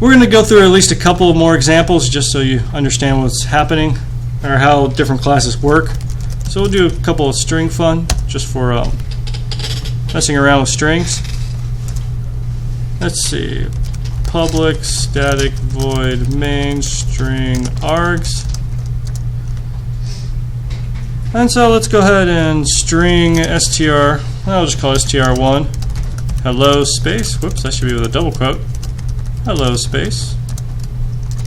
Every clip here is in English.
We're going to go through at least a couple of more examples just so you understand what's happening or how different classes work. So we'll do a couple of string fun just for messing around with strings. Let's see. Public static void main string args. And so let's go ahead and string str, I'll just call it str1, hello space, whoops, that should be with a double quote, hello space,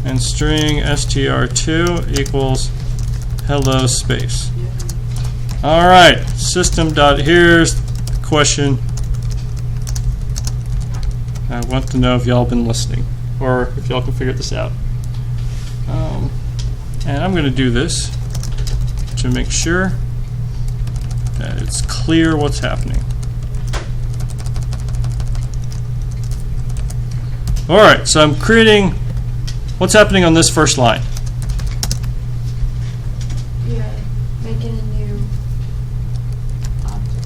and string str2 equals hello space. Alright, here's the question. I want to know if y'all been listening, or if y'all can figure this out. And I'm going to do this to make sure that it's clear what's happening. Alright, so I'm creating, what's happening on this first line? You're making a new object.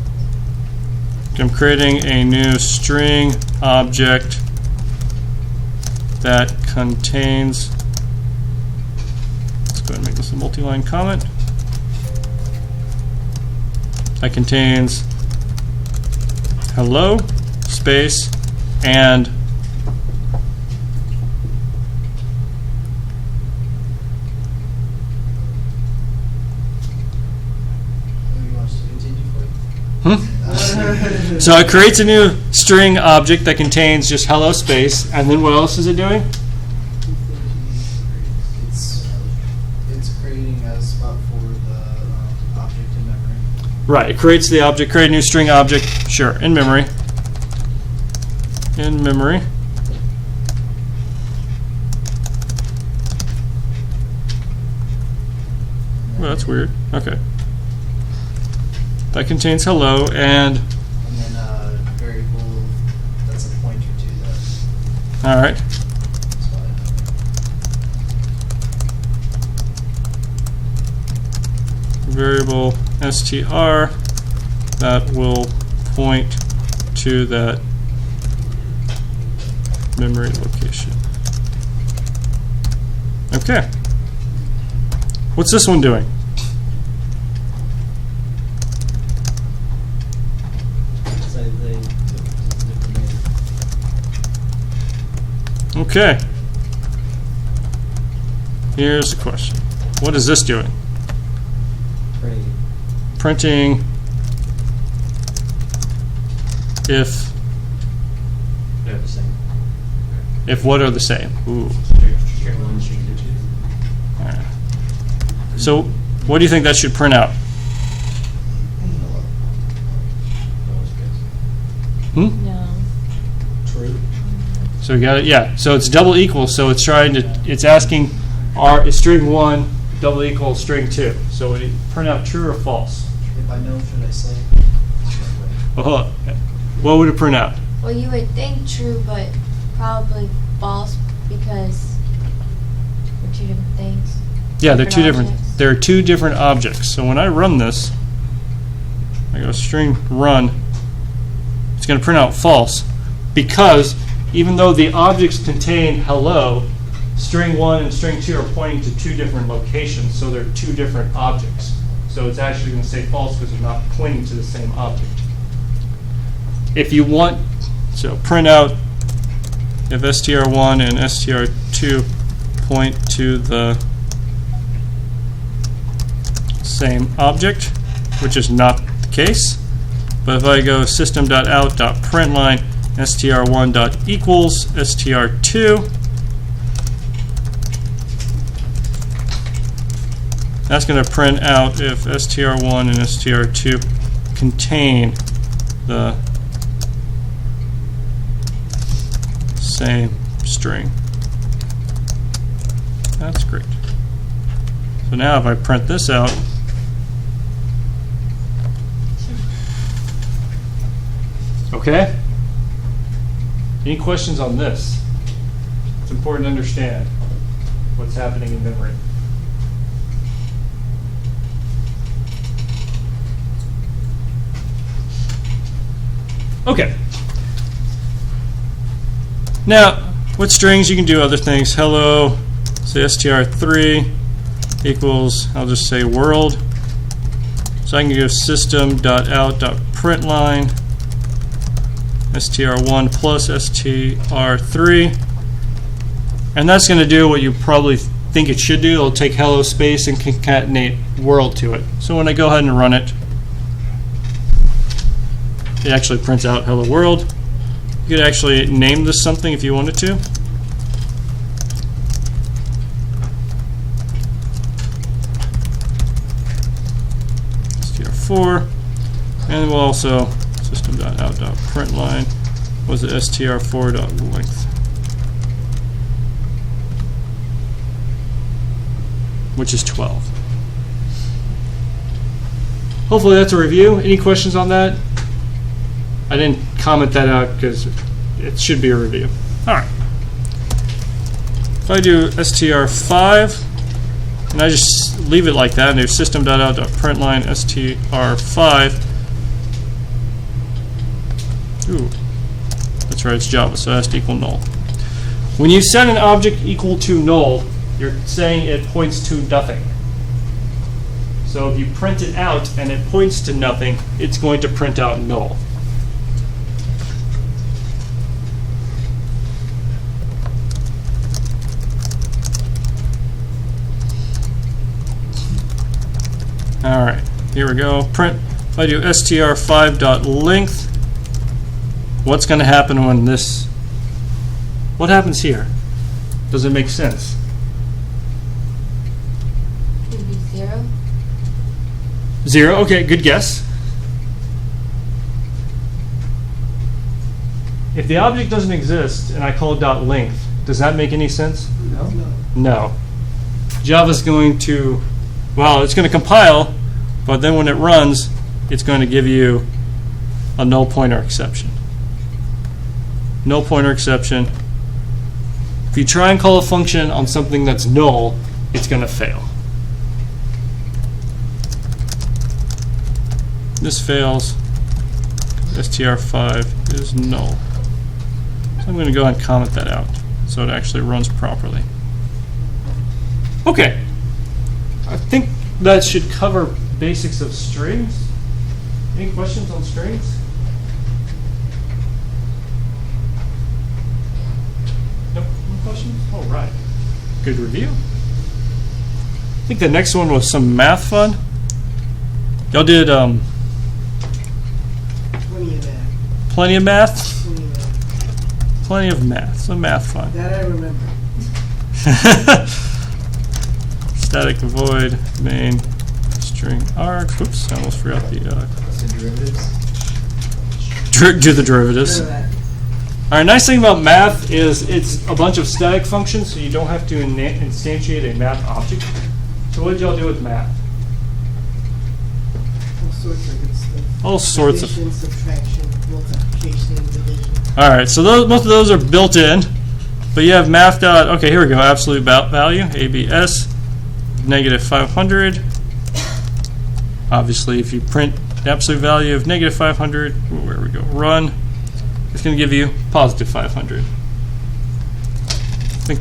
I'm creating a new string object that contains, let's go ahead and make this a multi-line comment, that contains hello space and so it creates a new string object that contains just hello space, and then what else is it doing? It's creating a spot for the object in memory. Right, it creates the object, create a new string object, sure, in memory. In memory. Well, that's weird. Okay. That contains hello and then a variable that's a pointer to that. all right. Variable str that will point to that memory location. Okay. What's this one doing? Okay. Here's the question. What is this doing? Printing if They're the same. if what are the same. Ooh. All right. So what do you think that should print out? No. True. So we got it. Yeah. So it's double equal. So it's trying to. It's asking, is string 1 double equal string 2? So would it print out true or false? If I know, should I say? Oh, what would it print out? Well, you would think true, but probably false because they're two different things. Yeah, they're two different. Objects. There are two different objects. So when I run this, I go string run. It's going to print out false because even though the objects contain hello, string 1 and string 2 are pointing to two different locations, so they're two different objects. So it's actually going to say false because they're not pointing to the same object. If you want, so print out if str1 and str2 point to the same object, which is not the case. But if I go system.out.println str1.equals str2, that's going to print out if str1 and str2 contain the same string. That's great. So now if I print this out, okay? Any questions on this? It's important to understand what's happening in memory. Okay. Now, with strings, you can do other things. Hello, say str3 equals, I'll just say world. So I can give system.out.println str1 plus str3. And that's going to do what you probably think it should do. It'll take hello space and concatenate world to it. So when I go ahead and run it, it actually prints out hello world. You could actually name this something if you wanted to. str4, and we'll also system.out.println was it str4.length, which is 12. Hopefully that's a review. Any questions on that? I didn't comment that out because it should be a review. All right. If I do str5 and I just leave it like that and do system.out.println str5. Ooh, that's right, it's Java, so it has to equal null. When you set an object equal to null, you're saying it points to nothing. So if you print it out and it points to nothing, it's going to print out null. All right, here we go. Print. If I do str5.length, what's going to happen when this? What happens here? Does it make sense? Would be 0. 0. Okay, good guess. If the object doesn't exist and I call it .length, does that make any sense? No. No. Java's going to, well, it's going to compile, but then when it runs, it's going to give you a null pointer exception. Null pointer exception. If you try and call a function on something that's null, it's going to fail. This fails. str5 is null. So I'm going to go ahead and comment that out so it actually runs properly. Okay. I think that should cover basics of strings. Any questions on strings? Nope. No questions? All right. Good review. I think the next one was some math fun. Y'all did Plenty of that. plenty of math? Plenty of math. Some math fun. That I remember. Static void main string arg. Whoops, I almost forgot the So derivatives. do the derivatives. Remember that. All right, nice thing about math is it's a bunch of static functions, so you don't have to instantiate a math object. So what did y'all do with math? All sorts of good stuff. All sorts of. Addition, subtraction, multiplication, division. All right, so most of those are built in, but you have math dot. Okay, here we go. Absolute value ABS negative 500. Obviously, if you print the absolute value of negative 500, where we go, run. It's going to give you positive 500. Think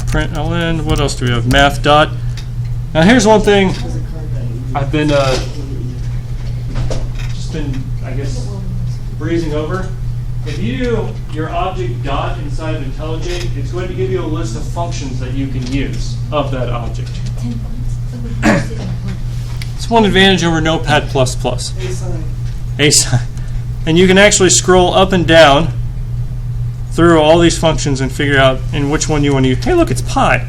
print ln. What else do we have? Math dot. Now here's one thing There's a card that I've been I guess breezing over. If you do your object dot inside of IntelliJ, it's going to give you a list of functions that you can use of that object. 10 points. It's one advantage over Notepad++. A sign. A sign. And you can actually scroll up and down through all these functions and figure out in which one you want to use. Hey, look, it's pi.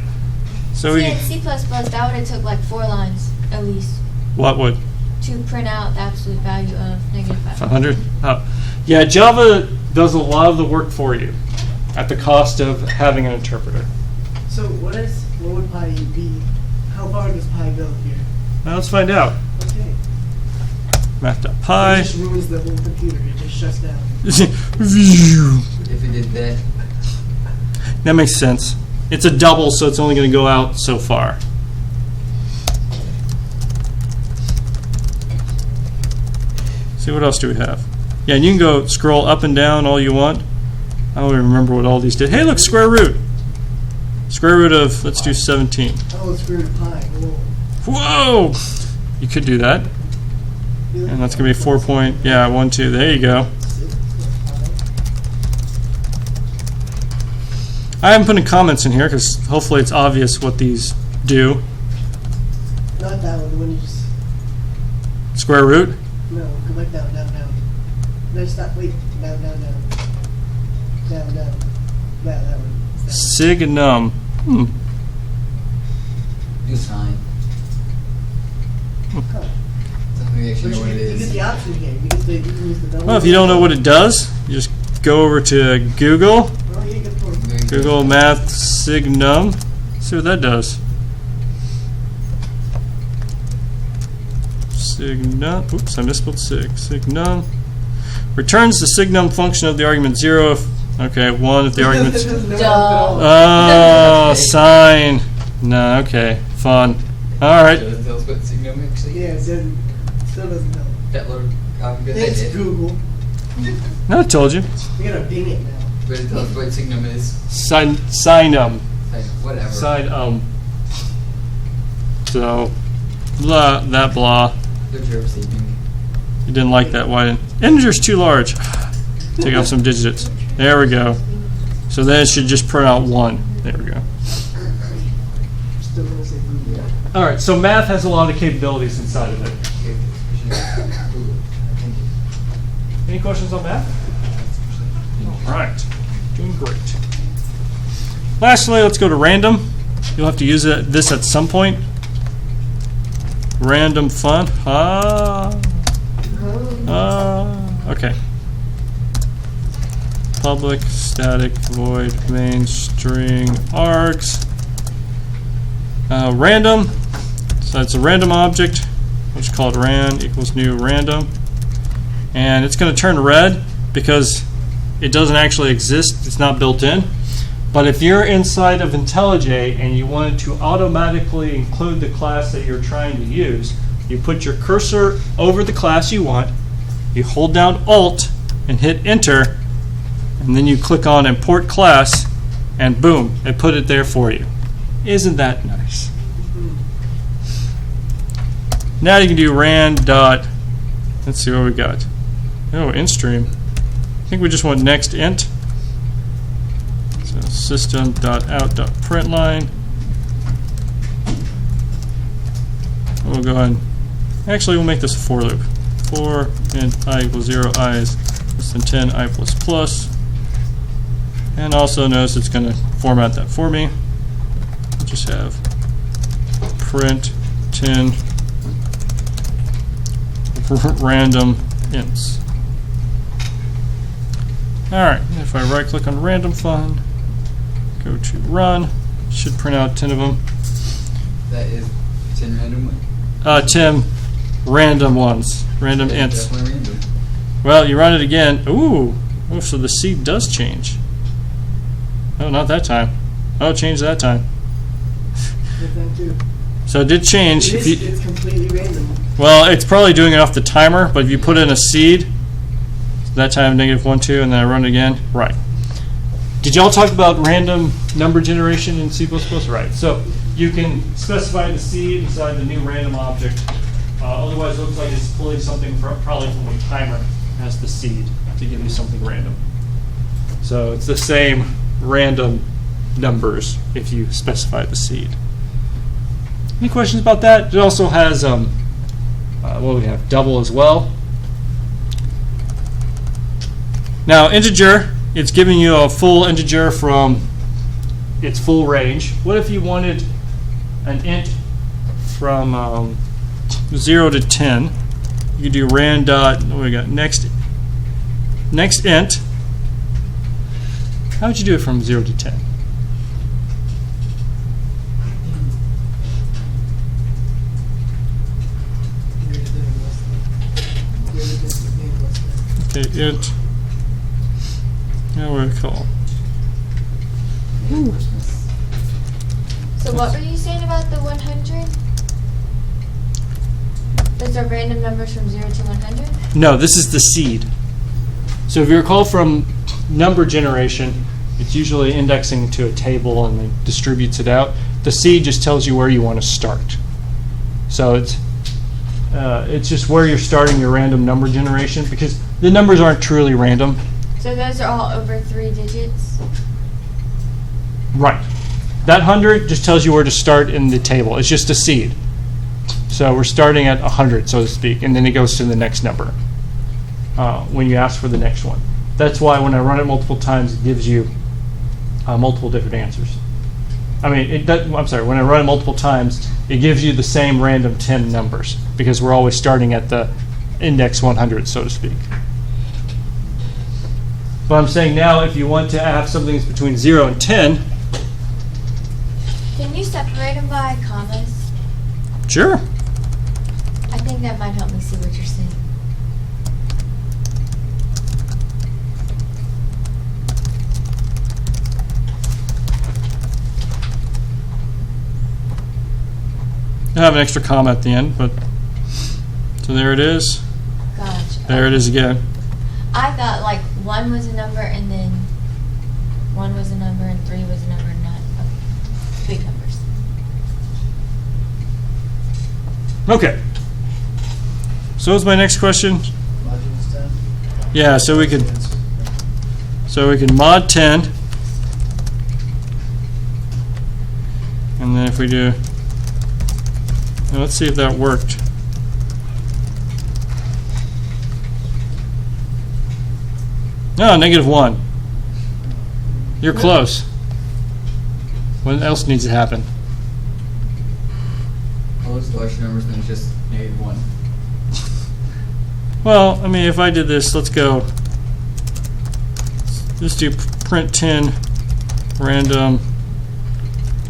So See, we, in C++, that would have took like 4 lines at least what would? to print out the absolute value of negative 500? Oh. Yeah, Java does a lot of the work for you at the cost of having an interpreter. So what would pi be? How far does pi go here? Now let's find out. Okay. It Math.pi. just ruins the whole computer. It just shuts down. If it did that, That makes sense. It's a double, so it's only going to go out so far. See, what else do we have? Yeah, and you can go scroll up and down all you want. I don't even remember what all these did. Hey, look, square root. Square root of, let's do 17. Oh, it's square root of pi. Whoa! Whoa. You could do that. And that's going to be 4 point, yeah, 1, 2. There you go. I haven't put any comments in here because hopefully it's obvious what these do. Not that one, the one you just... Square root? No, go back down. No, stop, wait. Down. Down. That one. Signum. Do sign. Huh. So we actually know what it You get is. the option here. You can use the double. Well, if you don't know what it does, you just go over to Google. Oh, yeah, good point. Google Math Signum. See what that does. Signum. Oops, I misspelled sig. Signum. Returns the signum function of the argument 0 if, okay, 1 if the argument's... Oh, sign. No, okay, fun. All right. Does it tell us what signum actually Yeah, it is? doesn't, still doesn't know. That little good Thanks, idea. Google. No, I told you. You gotta ding it now. But it tells us what signum is. Signum. Like, whatever. Sign. So, blah, that blah. Good job, sleeping. You didn't like that. Why didn't? Integer's too large. Take off some digits. There we go. So then it should just print out 1. There we go. Still gonna say Google. All right. So math has a lot of capabilities inside of it. Okay, Google. Thank you. Any questions on math? All right. Doing great. Lastly, let's go to random. You'll have to use this at some point. Random fun. Okay. Public, static, void, main, string, args. Random. So it's a random object, which is called ran equals new random. And it's going to turn red because it doesn't actually exist. It's not built in. But if you're inside of IntelliJ and you wanted to automatically include the class that you're trying to use, you put your cursor over the class you want, you hold down Alt and hit Enter, and then you click on Import Class, and boom, it put it there for you. Isn't that nice? Now you can do ran dot, let's see what we got. Oh, InStream. I think we just want next int. So system.out.println. We'll go ahead. Actually, we'll make this a for loop. For int I equals 0, I is less than 10, I plus plus. And also notice it's going to format that for me. We'll just have print 10 random ints. Alright, if I right click on random fun, go to run, it should print out 10 of them. That is 10 random one. 10 random ones, random ints. Definitely random. Well, you run it again. Ooh, oh, so the seed does change. Oh, not that time. Oh, it changed that time. Like that too. So it did change. If you, It's completely random. well, it's probably doing it off the timer, but if you put in a seed, that time -1, 2, and then I run it again, right. Did y'all talk about random number generation in C++? Right. So you can specify the seed inside the new random object. Otherwise, it looks like it's pulling something probably from a timer as the seed to give you something random. So it's the same random numbers if you specify the seed. Any questions about that? It also has, what do we have? Double as well. Now, integer, it's giving you a full integer from its full range. What if you wanted an int from 0 to 10? You could do ran dot, what do we got? Next int. How would you do it from 0 to 10? Okay, int. Now what do we call? So what were you saying about the 100? Those are random numbers from 0 to 100? No, this is the seed. So if you recall from number generation, it's usually indexing to a table and then distributes it out. The seed just tells you where you want to start. So it's just where you're starting your random number generation, because the numbers aren't truly random. So those are all over 3 digits? Right. That 100 just tells you where to start in the table. It's just a seed. So we're starting at 100, so to speak, and then it goes to the next number when you ask for the next one. That's why when I run it multiple times, it gives you multiple different answers. I mean, I'm sorry, when I run it multiple times, it gives you the same random 10 numbers, because we're always starting at the index 100, so to speak. But I'm saying now, if you want to have something that's between 0 and 10, Can you separate them by commas? sure. I think that might help me see what you're saying. I have an extra comma at the end, but so there it is. Gotcha. There it is again. I thought like 1 was a number and then 1 was a number and 3 was a number and 9. Okay. Big numbers. Okay. So what's my next question? Modules 10. Yeah, so we can mod 10, and then if we do, now let's see if that worked. No, -1. You're close. What else needs to happen? All those large numbers, then just -1. Well, I mean, if I did this, let's go. Let's do print 10 random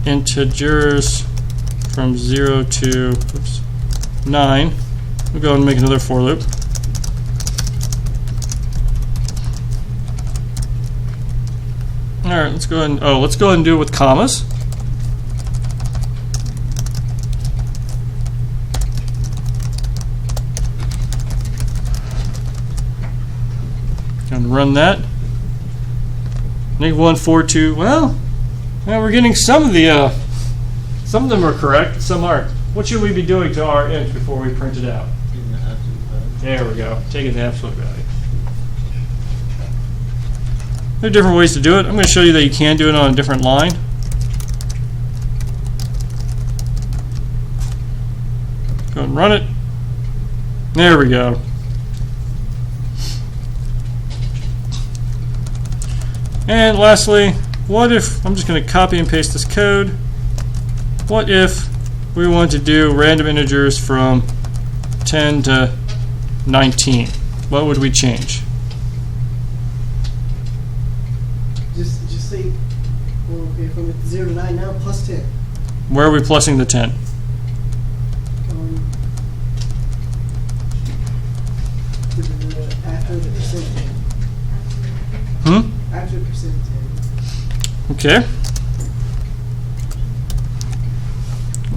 integers from 0 to 9. We'll go and make another for loop. All right, let's go ahead and do it with commas. And run that. -1, 4, 2. Well, we're getting some of them are correct, some aren't. What should we be doing to our int before we print it out? There we go. Taking the absolute value. There are different ways to do it. I'm going to show you that you can do it on a different line. Go and run it. There we go. And lastly, what if, I'm just going to copy and paste this code. What if we want to do random integers from 10 to 19? What would we change? Just say, well, okay, from 0 to 9 now, plus 10. Where are we plussing the 10? After the percent. After the percent. Okay.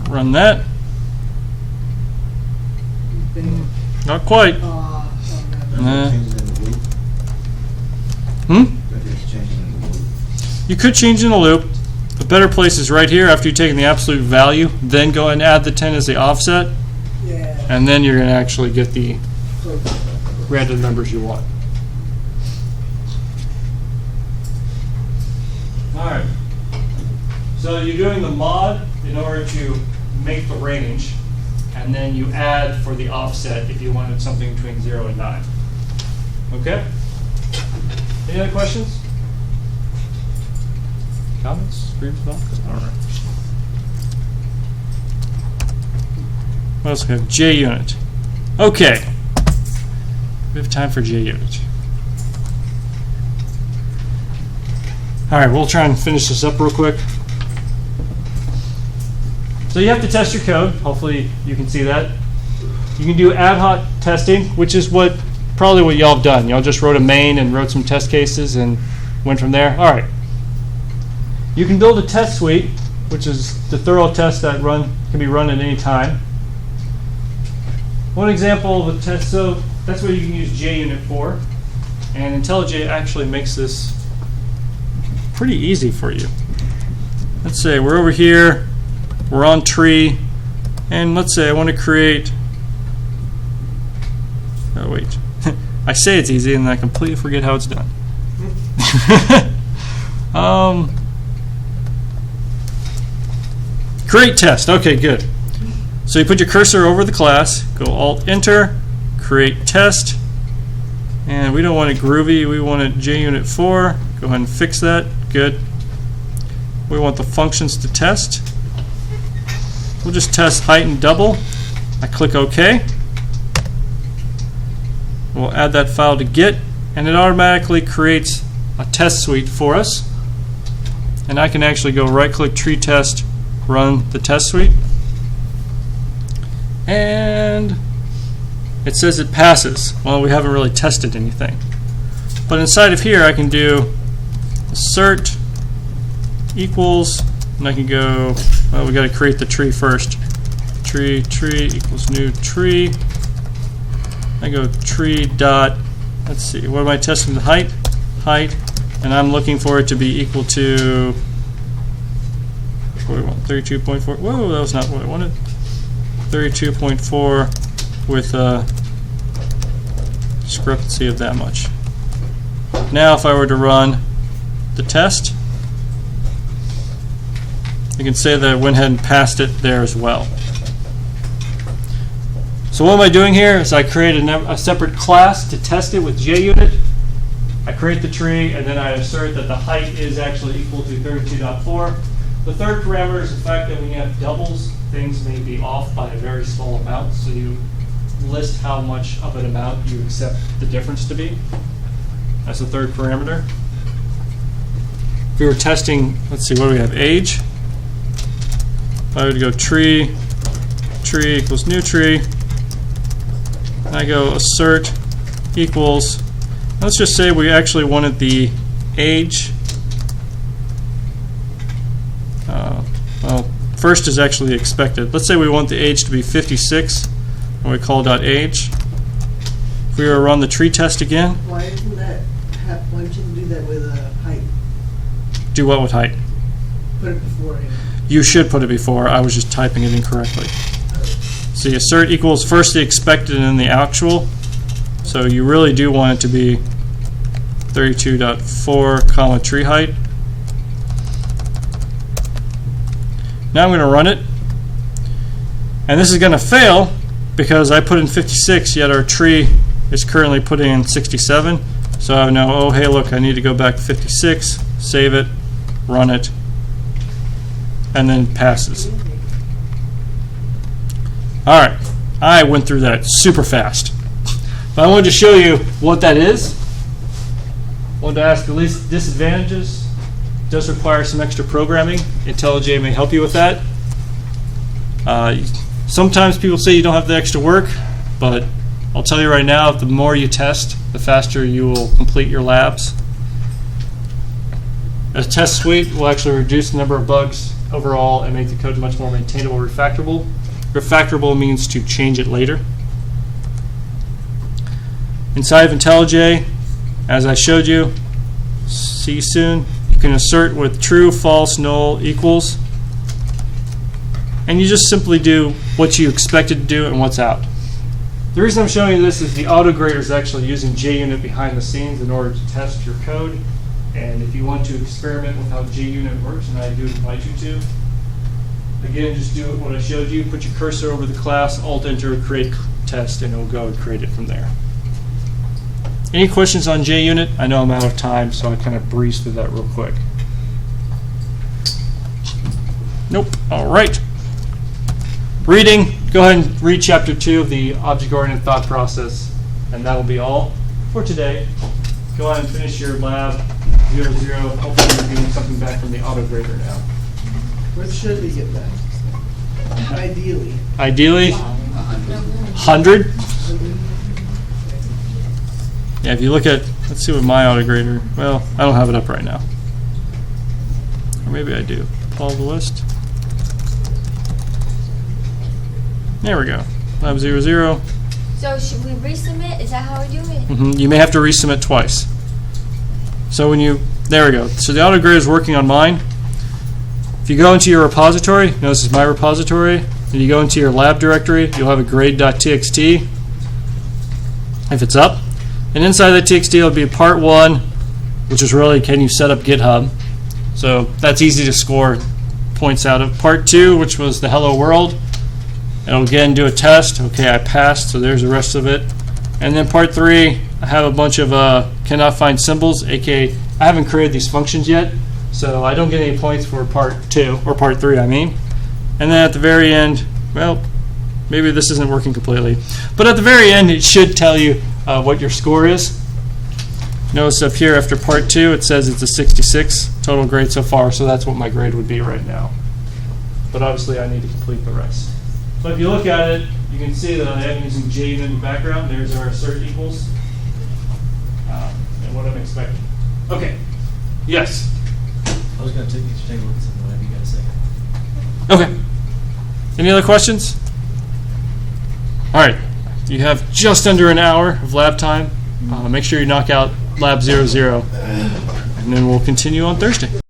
Run that. Bam. Not quite. Oh, no. Nah. Change it in the loop. That is changing in the loop. You could change in a loop. The better place is right here after you've taken the absolute value. Then go and add the 10 as the offset. Yeah. And then you're going to actually get the So, random numbers you want. Alright. So you're doing the mod in order to make the range, and then you add for the offset if you wanted something between 0 and 9. Okay? Any other questions? Comments? Thoughts? Alright. What else do we have? JUnit. Okay. We have time for JUnit. All right, we'll try and finish this up real quick. So you have to test your code. Hopefully you can see that. You can do ad hoc testing, which is probably what y'all have done. Y'all just wrote a main and wrote some test cases and went from there. All right. You can build a test suite, which is the thorough test that can be run at any time. One example of a test, so that's what you can use JUnit for. And IntelliJ actually makes this pretty easy for you. Let's say we're over here, we're on tree, and let's say I want to create, oh wait, I say it's easy and then I completely forget how it's done. Create test, okay, good. So you put your cursor over the class, go Alt-Enter, create test, and we don't want it groovy, we want it JUnit 4. Go ahead and fix that, good. We want the functions to test. We'll just test height and double. I click OK. We'll add that file to Git, and it automatically creates a test suite for us. And I can actually go right-click tree test, run the test suite. And it says it passes. Well, we haven't really tested anything. But inside of here, I can do assert equals, and I can go, well, we got to create the tree first. Tree equals new tree. I go tree dot, let's see, what am I testing? The height, and I'm looking for it to be equal to, what do we want, 32.4, whoa, that was not what I wanted. 32.4 with a discrepancy of that much. Now if I were to run the test, you can say that I went ahead and passed it there as well. So what am I doing here is I create a separate class to test it with JUnit. I create the tree, and then I assert that the height is actually equal to 32.4. The third parameter is the fact that when you have doubles, things may be off by a very small amount, so you list how much of an amount you accept the difference to be. That's the third parameter. If we were testing, let's see, what do we have? Age. If I would go tree equals new tree, and I go assert equals, let's just say we actually wanted the age. Well, first is actually expected. Let's say we want the age to be 56, and we call .age. If we were to run the tree test again, Why isn't that, why don't you do that with height? do what with height? Put it beforehand. You should put it before. I was just typing it incorrectly. So assert equals first the expected and then the actual. So you really do want it to be 32.4 comma tree height. Now I'm going to run it. And this is going to fail because I put in 56, yet our tree is currently putting in 67. So I know, oh, hey, look, I need to go back to 56, save it, run it, and then passes. All right, I went through that super fast. But I wanted to show you what that is. I wanted to ask the least disadvantages. It does require some extra programming. IntelliJ may help you with that. Sometimes people say you don't have the extra work, but I'll tell you right now, the more you test, the faster you will complete your labs. A test suite will actually reduce the number of bugs overall and make the code much more maintainable, refactorable. Refactorable means to change it later. Inside of IntelliJ, as I showed you, see you soon, you can assert with true, false, null, equals, and you just simply do what you expected to do and what's out. The reason I'm showing you this is the autograder is actually using JUnit behind the scenes in order to test your code. And if you want to experiment with how JUnit works, and I do invite you to, again, just do what I showed you. Put your cursor over the class, Alt-Enter, create test, and it'll go and create it from there. Any questions on JUnit? I know I'm out of time, so I kind of breezed through that real quick. Nope. All right. Reading. Go ahead and read Chapter 2 of the Object-Oriented Thought Process, and that'll be all for today. Go ahead and finish your lab 00. Hopefully you're getting something back from the autograder now. What should we get back? Ideally. Ideally, 100. Yeah, if you look at, let's see what my autograder, well, I don't have it up right now. Or maybe I do. Follow the list. There we go. Lab 00. So should we resubmit? Is that how we do it? You may have to resubmit twice. So there we go. So the auto grade is working on mine. If you go into your repository, this is my repository, and you go into your lab directory, you'll have a grade.txt if it's up. And inside that txt will be part 1, which is really can you set up GitHub. So that's easy to score points out of. Part 2, which was the hello world. It'll again do a test. Okay, I passed, so there's the rest of it. And then part 3, I have a bunch of cannot find symbols, aka I haven't created these functions yet, so I don't get any points for part 2, or part 3 I mean. And then at the very end, well, maybe this isn't working completely, but at the very end it should tell you what your score is. Notice up here after part 2 it says it's a 66 total grade so far, so that's what my grade would be right now. But obviously I need to complete the rest. So if you look at it, you can see that I am using Jade in the background. There's our assert equals and what I'm expecting. Okay. Yes. I was going to take a look at something, whatever you got to say. Okay. Any other questions? All right. You have just under an hour of lab time. Make sure you knock out lab 00, and then we'll continue on Thursday.